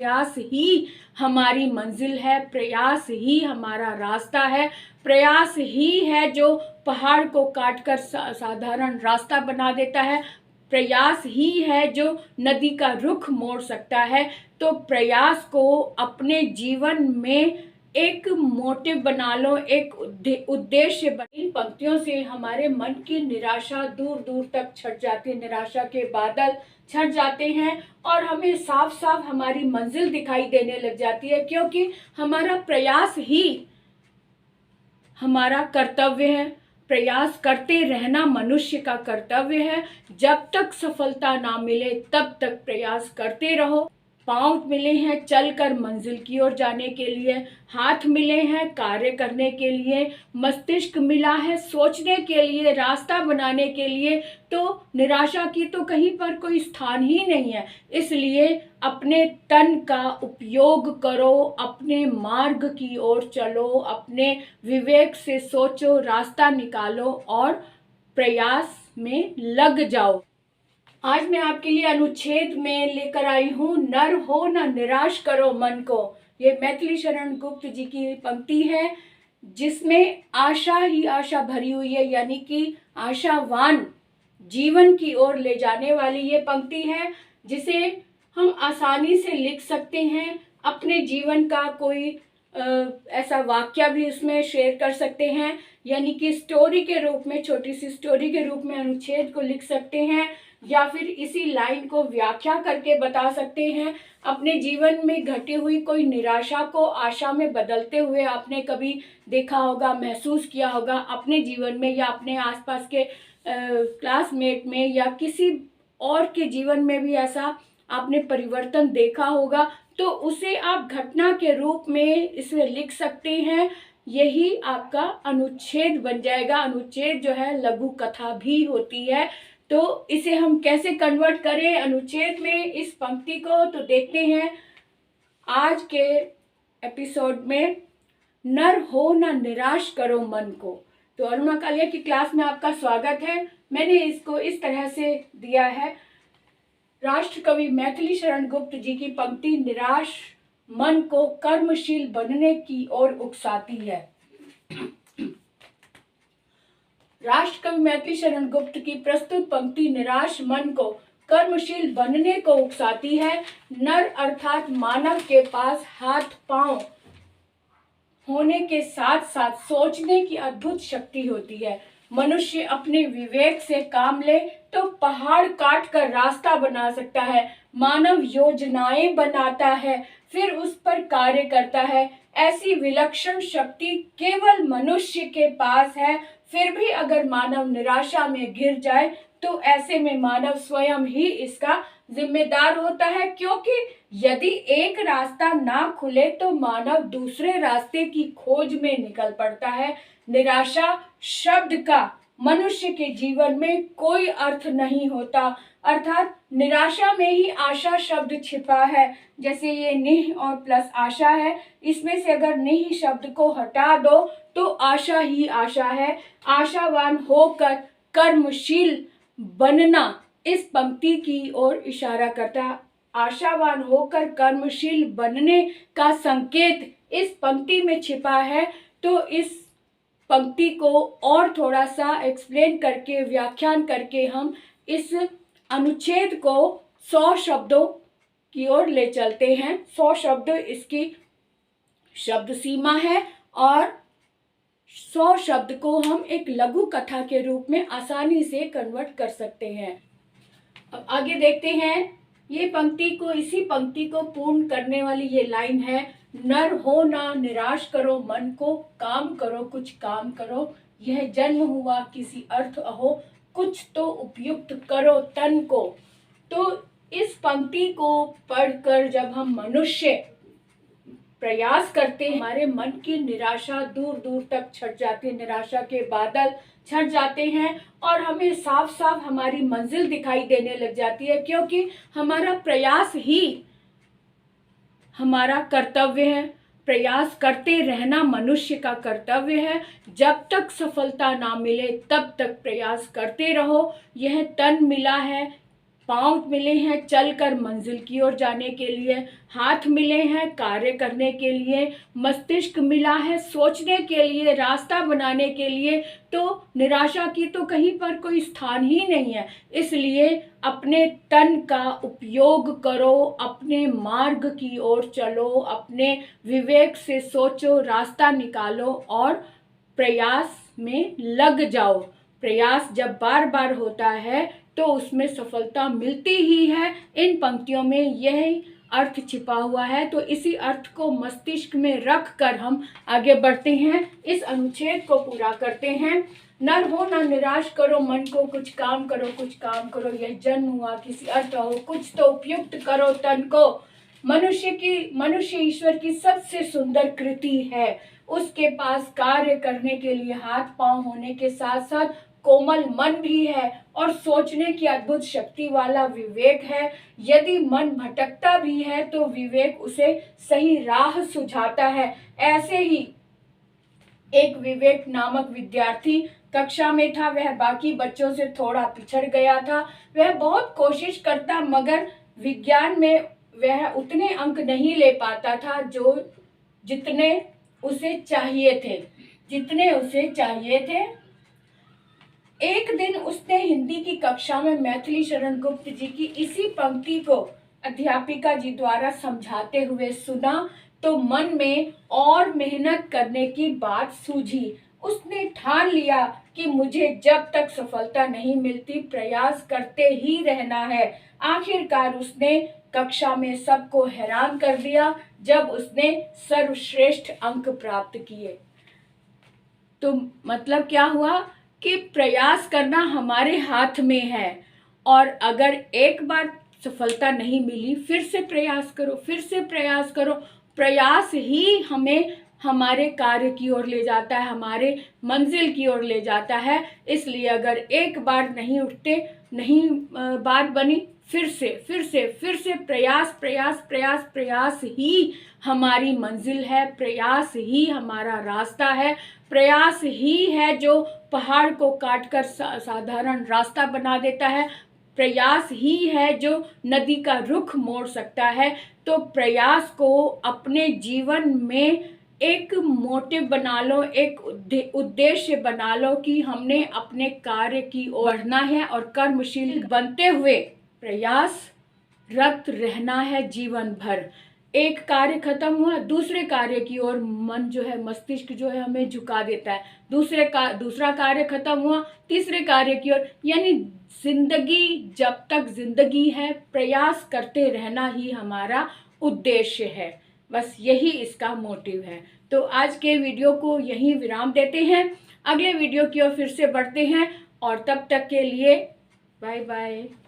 प्रयास ही हमारी मंजिल है, प्रयास ही हमारा रास्ता है, प्रयास ही है जो पहाड़ को काटकर साधारण रास्ता बना देता है, प्रयास ही है जो नदी का रुख मोड़ सकता है। तो प्रयास को अपने जीवन में एक मोटिव बना लो, एक उद्देश्य बना। इन पंक्तियों से हमारे मन की निराशा दूर दूर तक छट जाती है, निराशा के बादल छट जाते हैं और हमें साफ साफ हमारी मंजिल दिखाई देने लग जाती है, क्योंकि हमारा प्रयास ही हमारा कर्तव्य है। प्रयास करते रहना मनुष्य का कर्तव्य है। जब तक सफलता ना मिले तब तक प्रयास करते रहो। पांव मिले हैं चलकर मंजिल की ओर जाने के लिए, हाथ मिले हैं कार्य करने के लिए, मस्तिष्क मिला है सोचने के लिए, रास्ता बनाने के लिए। तो निराशा की तो कहीं पर कोई स्थान ही नहीं है। इसलिए अपने तन का उपयोग करो, अपने मार्ग की ओर चलो, अपने विवेक से सोचो, रास्ता निकालो और प्रयास में लग जाओ। आज मैं आपके लिए अनुच्छेद में लेकर आई हूँ, नर हो न निराश करो मन को। ये मैथिली शरण गुप्त जी की पंक्ति है, जिसमें आशा ही आशा भरी हुई है, यानी कि आशावान जीवन की ओर ले जाने वाली ये पंक्ति है, जिसे हम आसानी से लिख सकते हैं। अपने जीवन का कोई ऐसा वाक्य भी उसमें शेयर कर सकते हैं, यानी कि स्टोरी के रूप में, छोटी सी स्टोरी के रूप में अनुच्छेद को लिख सकते हैं, या फिर इसी लाइन को व्याख्या करके बता सकते हैं। अपने जीवन में घटी हुई कोई निराशा को आशा में बदलते हुए आपने कभी देखा होगा, महसूस किया होगा अपने जीवन में, या अपने आसपास के क्लासमेट में, या किसी और के जीवन में भी ऐसा आपने परिवर्तन देखा होगा। तो उसे आप घटना के रूप में इसमें लिख सकते हैं। यही आपका अनुच्छेद बन जाएगा। अनुच्छेद जो है लघु कथा भी होती है। तो इसे हम कैसे कन्वर्ट करें अनुच्छेद में इस पंक्ति को, तो देखते हैं आज के एपिसोड में। नर हो न निराश करो मन को। तो अरुणा कालिया की क्लास में आपका स्वागत है। मैंने इसको इस तरह से दिया है, राष्ट्र कवि मैथिली शरण गुप्त जी की पंक्ति निराश मन को कर्मशील बनने की ओर उकसाती है। राष्ट्र कवि मैथिली शरण गुप्त की प्रस्तुत पंक्ति निराश मन को कर्मशील बनने को उकसाती है। नर अर्थात मानव के पास हाथ पांव होने के साथ साथ सोचने की अद्भुत शक्ति होती है। मनुष्य अपने विवेक से काम ले तो पहाड़ काट कर रास्ता बना सकता है। मानव योजनाएं बनाता है, फिर उस पर कार्य करता है। ऐसी विलक्षण शक्ति केवल मनुष्य के पास है। फिर भी अगर मानव निराशा में घिर जाए तो ऐसे में मानव स्वयं ही इसका जिम्मेदार होता है, क्योंकि यदि एक रास्ता ना खुले तो मानव दूसरे रास्ते की खोज में निकल पड़ता है। निराशा शब्द का मनुष्य के जीवन में कोई अर्थ नहीं होता, अर्थात निराशा में ही आशा शब्द छिपा है। जैसे ये निह और प्लस आशा है, इसमें से अगर निह शब्द को हटा दो तो आशा ही आशा है। आशावान होकर कर्मशील बनना इस पंक्ति की ओर इशारा करता है। आशावान होकर कर्मशील बनने का संकेत इस पंक्ति में छिपा है। तो इस पंक्ति को और थोड़ा सा एक्सप्लेन करके, व्याख्यान करके हम इस अनुच्छेद को 100 शब्दों की ओर ले चलते हैं। 100 शब्द इसकी शब्द सीमा है और 100 शब्द को हम एक लघु कथा के रूप में आसानी से कन्वर्ट कर सकते हैं। अब आगे देखते हैं। ये पंक्ति को, इसी पंक्ति को पूर्ण करने वाली ये लाइन है, नर हो ना निराश करो मन को, काम करो कुछ काम करो, यह जन्म हुआ किसी अर्थ अहो, कुछ तो उपयुक्त करो तन को। तो इस पंक्ति को पढ़कर जब हम मनुष्य प्रयास करते हैं, हमारे मन की निराशा दूर दूर तक छट जाती है, निराशा के बादल छट जाते हैं और हमें साफ साफ हमारी मंजिल दिखाई देने लग जाती है, क्योंकि हमारा प्रयास ही हमारा कर्तव्य है। प्रयास करते रहना मनुष्य का कर्तव्य है। जब तक सफलता ना मिले तब तक प्रयास करते रहो। यह तन मिला है पाँव मिले हैं चलकर मंजिल की ओर जाने के लिए, हाथ मिले हैं कार्य करने के लिए, मस्तिष्क मिला है सोचने के लिए, रास्ता बनाने के लिए, तो निराशा की तो कहीं पर कोई स्थान ही नहीं है। इसलिए अपने तन का उपयोग करो, अपने मार्ग की ओर चलो, अपने विवेक से सोचो, रास्ता निकालो और प्रयास में लग जाओ। प्रयास जब बार बार होता है तो उसमें सफलता मिलती ही है। इन पंक्तियों में यही अर्थ छिपा हुआ है। तो इसी अर्थ को मस्तिष्क में रख कर हम आगे बढ़ते हैं, इस अनुच्छेद को पूरा करते हैं। नर हो न निराश करो मन को, कुछ काम करो कुछ काम करो, यह जन्म हुआ किसी अर्थ हो, कुछ तो उपयुक्त करो तन को। मनुष्य ईश्वर की सबसे सुंदर कृति है। उसके पास कार्य करने के लिए हाथ पांव होने के साथ साथ कोमल मन भी है और सोचने की अद्भुत शक्ति वाला विवेक है। यदि मन भटकता भी है तो विवेक उसे सही राह सुझाता है। ऐसे ही एक विवेक नामक विद्यार्थी कक्षा में था। वह बाकी बच्चों से थोड़ा पिछड़ गया था। वह बहुत कोशिश करता मगर विज्ञान में वह उतने अंक नहीं ले पाता था जो जितने उसे चाहिए थे। एक दिन उसने हिंदी की कक्षा में मैथिली शरण गुप्त जी की इसी पंक्ति को अध्यापिका जी द्वारा समझाते हुए सुना तो मन में और मेहनत करने की बात सूझी। उसने ठान लिया कि मुझे जब तक सफलता नहीं मिलती प्रयास करते ही रहना है। आखिरकार उसने कक्षा में सबको हैरान कर दिया जब उसने सर्वश्रेष्ठ अंक प्राप्त किए। तो मतलब क्या हुआ कि प्रयास करना हमारे हाथ में है और अगर एक बार सफलता नहीं मिली फिर से प्रयास करो। प्रयास ही हमें हमारे कार्य की ओर ले जाता है, हमारे मंजिल की ओर ले जाता है। इसलिए अगर एक बार नहीं उठते, नहीं बात बनी, फिर से प्रयास ही हमारी मंजिल है, प्रयास ही हमारा रास्ता है, प्रयास ही है जो पहाड़ को काटकर साधारण रास्ता बना देता है, प्रयास ही है जो नदी का रुख मोड़ सकता है। तो प्रयास को अपने जीवन में एक मोटिव बना लो, एक उद्देश्य बना लो कि हमने अपने कार्य की ओर बढ़ना है और कर्मशील बनते हुए प्रयासरत रहना है जीवन भर। एक कार्य खत्म हुआ, दूसरे कार्य की ओर मन जो है, मस्तिष्क जो है हमें झुका देता है। दूसरा कार्य खत्म हुआ, तीसरे कार्य की ओर। यानी जिंदगी जब तक जिंदगी है प्रयास करते रहना ही हमारा उद्देश्य है। बस यही इसका मोटिव है। तो आज के वीडियो को यहीं विराम देते हैं, अगले वीडियो की ओर फिर से बढ़ते हैं और तब तक के लिए बाय बाय।